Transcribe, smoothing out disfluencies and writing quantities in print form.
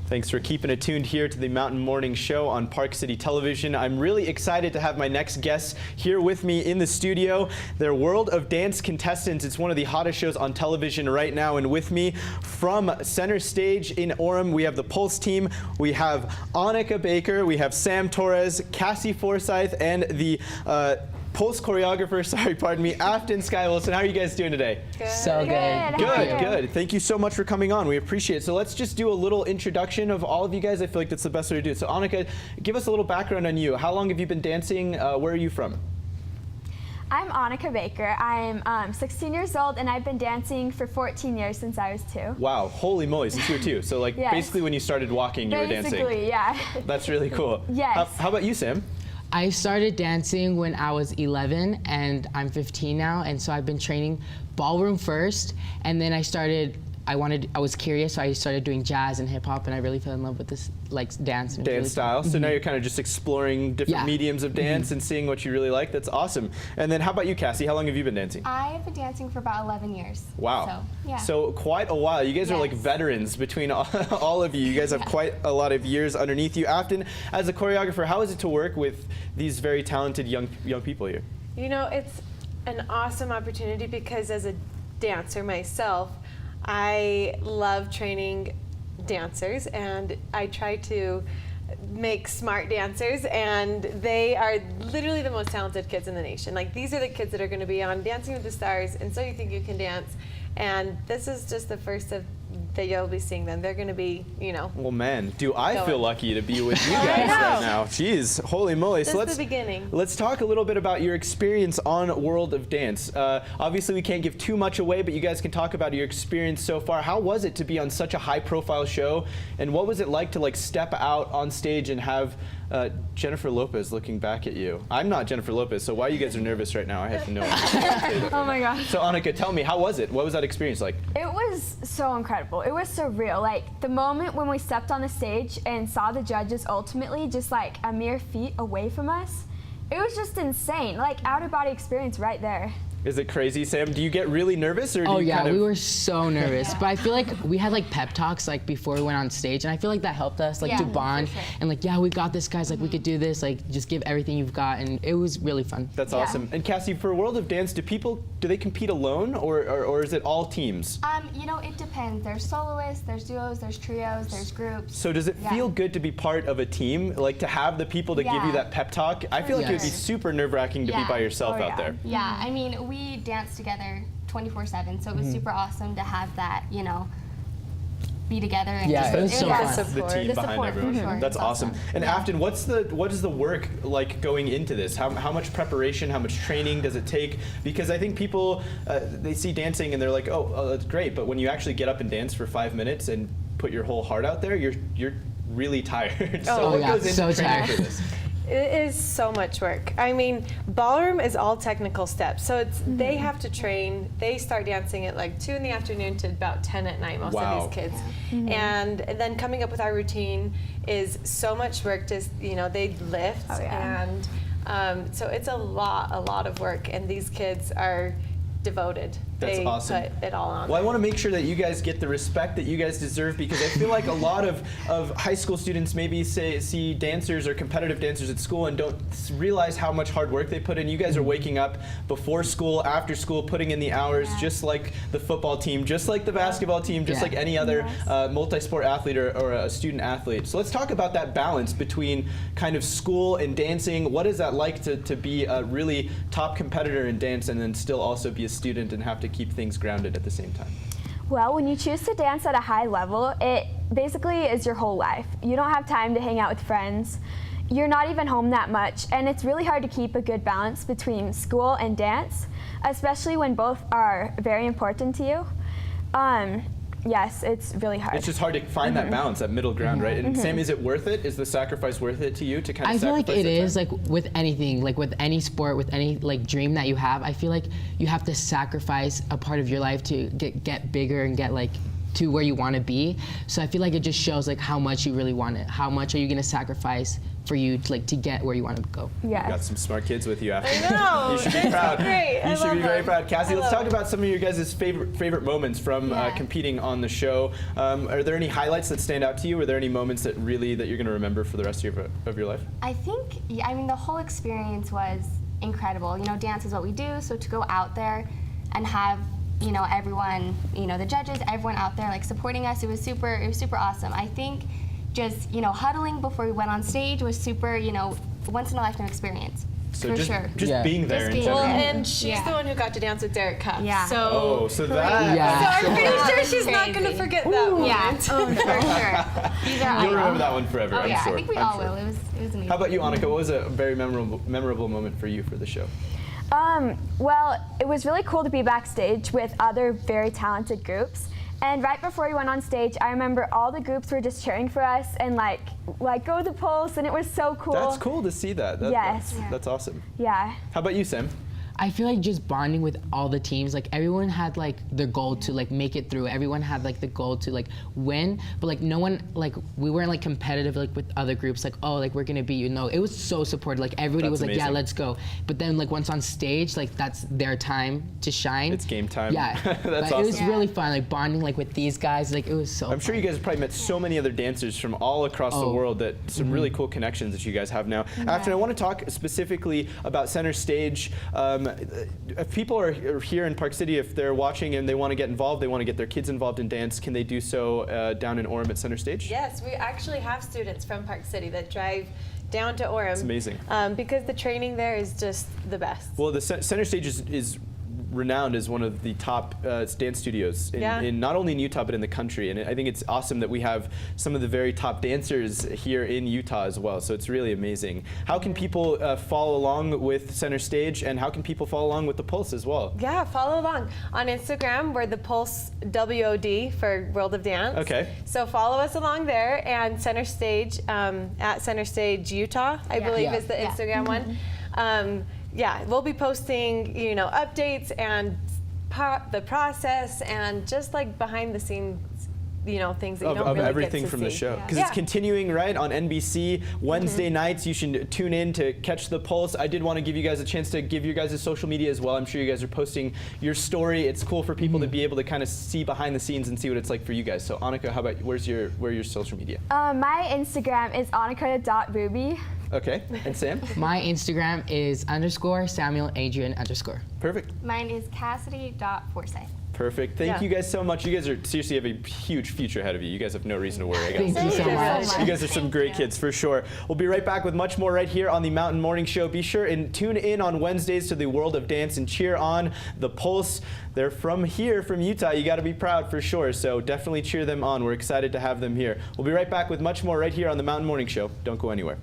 Thanks for keeping it tuned here to the Mountain Morning Show on Park City Television. I'm really excited to have my next guests here with me in the studio. They're World of Dance contestants. It's one of the hottest shows on television right now. And with me from center stage in Orem, we have the Pulse team. We have Anika Baker, we have Sam Torres, Cassie Forsyth, and the Pulse choreographer, Afton Skye Wilson. How are you guys doing today? Good. So good. Good. Thank you so much for coming on. We appreciate it. So let's just do a little introduction of all of you guys. I feel like that's the best way to do it. So Anika, give us a little background on you. How long have you been dancing? Where are you from? I'm Anika Baker. I'm 16 years old, and I've been dancing for 14 years since I was 2. Wow, holy moly, since you were 2. So like Yes. basically when you started walking, you were dancing. Basically, yeah. That's really cool. Yes. How about you, Sam? I started dancing when I was 11 and I'm 15 now, and so I've been training ballroom first, and then I was curious, so I started doing jazz and hip hop, and I really fell in love with this dance. Dance really style. So now you're kind of just exploring different mediums of dance and seeing what you really like. That's awesome. And then how about you, Cassie? How long have you been dancing? I've been dancing for about 11 years. Wow. So, yeah. So quite a while. You guys are like veterans between all of you. You guys have quite a lot of years underneath you. Afton, as a choreographer, how is it to work with these very talented young people here? You know, it's an awesome opportunity because as a dancer myself, I love training dancers, and I try to make smart dancers, and they are literally the most talented kids in the nation. Like, these are the kids that are going to be on Dancing with the Stars, and So You Think You Can Dance, and this is just the first of that you'll be seeing them. They're going to be, you know. Well, man, do I feel lucky to be with you I guys know. right now. Jeez, holy moly. This is the beginning. Let's talk a little bit about your experience on World of Dance. Obviously, we can't give too much away, but you guys can talk about your experience so far. How was it to be on such a high-profile show, and what was it like to step out on stage and have Jennifer Lopez looking back at you? I'm not Jennifer Lopez, so why you guys are nervous right now, I have no idea. Oh my gosh. So Anika, tell me, how was it? What was that experience like? It was so incredible. It was surreal. Like, the moment when we stepped on the stage and saw the judges ultimately just like a mere feet away from us, it was just insane. Like, out-of-body experience right there. Is it crazy, Sam? Do you get really nervous, or do you kind of... we were so nervous. But I feel like we had pep talks before we went on stage, and I feel like that helped us to bond and we got this, guys. We could do this. Just give everything you've got, and it was really fun. That's awesome. And Cassie, for World of Dance, do they compete alone, or is it all teams? You know, it depends. There's soloists, there's duos, there's trios, there's groups. So does it feel good to be part of a team, to have the people to give you that pep talk? I feel like it would be super nerve-wracking to be by yourself out there. Yeah, I mean, we danced together 24/7, so it was super awesome to have that, you know, be together. And it was so fun. The team behind everyone. Sure. That's awesome. And Afton, what is the work like going into this? How much preparation, how much training does it take? Because I think people, they see dancing and they're like, oh, that's great, but when you actually get up and dance for 5 minutes and put your whole heart out there, you're really tired. So what goes into training for this? It is so much work. I mean, ballroom is all technical steps. So it's they have to train. They start dancing at 2 in the afternoon to about 10 at night, most of these kids. And then coming up with our routine is so much work. Just, you know, they lift and so it's a lot of work, and these kids are devoted. That's awesome. Put it all on. Well, I want to make sure that you guys get the respect that you guys deserve, because I feel like a lot of high school students maybe see dancers or competitive dancers at school and don't realize how much hard work they put in. You guys are waking up before school, after school, putting in the hours, just like the football team, just like the basketball team, just like any other multi-sport athlete or a student athlete. So let's talk about that balance between kind of school and dancing. What is that like to be a really top competitor in dance and then still also be a student and have to keep things grounded at the same time? Well, when you choose to dance at a high level, it basically is your whole life. You don't have time to hang out with friends. You're not even home that much, and it's really hard to keep a good balance between school and dance, especially when both are very important to you. Yes, it's really hard. It's just hard to find that balance, that middle ground, right? And Sam, is it worth it? Is the sacrifice worth it to you to kind of sacrifice? I feel like it is, with anything, with any sport, with any dream that you have. I feel like you have to sacrifice a part of your life to get bigger and get to where you want to be. So I feel like it just shows how much you really want it. How much are you going to sacrifice for you to, like, to get where you want to go. Yes. Got some smart kids with you, Afton. I know. You should be They're so proud. great. I You should love be very them. proud. Cassie, I let's love talk about some of your guys' favorite moments from Yeah. competing on the show. Are there any highlights that stand out to you? Are there any moments that you're going to remember for the rest of your life? I think, yeah, I mean, the whole experience was incredible. You know, dance is what we do, so to go out there and have, you know, everyone, you know, the judges, everyone out there like supporting us, it was super awesome. I think just, you know, huddling before we went on stage was super, you know, once in a lifetime experience. So for just, sure. just Yeah. being there Just in being general. Well, there. and she's Yeah. the one who got to dance with Derek Cuff. Yeah. So, Oh, so that. Yeah. so I'm pretty sure she's not Crazy. going to forget that moment. Yeah, oh, for sure. These are You'll remember that one forever, Oh I'm yeah, sure. I think we I'm all sure. will. It was amazing. How about you, Anika? What was a very memorable moment for you for the show? Well, it was really cool to be backstage with other very talented groups. And right before we went on stage, I remember all the groups were just cheering for us and like go the pulse, and it was so cool. That's cool to see that. Yes. That's awesome. Yeah. How about you, Sam? I feel like just bonding with all the teams, like everyone had like the goal to like make it through. Everyone had like the goal to like win, but like no one, like we weren't like competitive like with other groups, like, oh, like we're gonna be, you know, it was so supportive. Like everybody That's was like, yeah, amazing. let's go. But then like once on stage, like that's their time to shine. It's game time. Yeah. That's But awesome. it was really fun, like bonding like with these guys. Like it was so I'm sure you guys have probably met so many other dancers from all across the Oh. world, that some really cool connections that you guys have now. Afton, I want to talk specifically about Center Stage. If people are here in Park City, if they're watching and they want to get involved, they want to get their kids involved in dance, can they do so down in Orem at Center Stage? Yes, we actually have students from Park City that drive down to Orem. It's amazing. Because the training there is just the best. Well, the Center Stage is renowned as one of the top dance studios in not only in Utah but in the country, and I think it's awesome that we have some of the very top dancers here in Utah as well, so it's really amazing. How can people follow along with Center Stage, and how can people follow along with the Pulse as well? Yeah, follow along. On Instagram, we're the Pulse WOD for World of Dance. Okay. So follow us along there, and Center Stage, at Center Stage Utah, I believe Yeah. is the Instagram one. Yeah, we'll be posting, you know, updates and the process and just like behind the scenes, you know, things that you don't Of really everything get to from the see. show, because Yeah. it's continuing right on NBC Wednesday nights. You should tune in to catch the Pulse. I did want to give you guys a chance to give your guys' social media as well. I'm sure you guys are posting your story. It's cool for people to be able to kind of see behind the scenes and see what it's like for you guys. So Anika, how about where's your social media? My Instagram is anika.ruby. Okay, and Sam? My Instagram is _SamuelAdrian_. Perfect. Mine is Cassidy.Forsyth. Perfect. Thank Yeah. you guys so much. You guys are seriously have a huge future ahead of you. You guys have no reason to worry. I gotta Thank you say. so much. You guys are some great kids for sure. We'll be right back with much more right here on the Mountain Morning Show. Be sure and tune in on Wednesdays to the World of Dance and cheer on the Pulse. They're from here, from Utah. You got to be proud for sure. So definitely cheer them on. We're excited to have them here. We'll be right back with much more right here on the Mountain Morning Show. Don't go anywhere.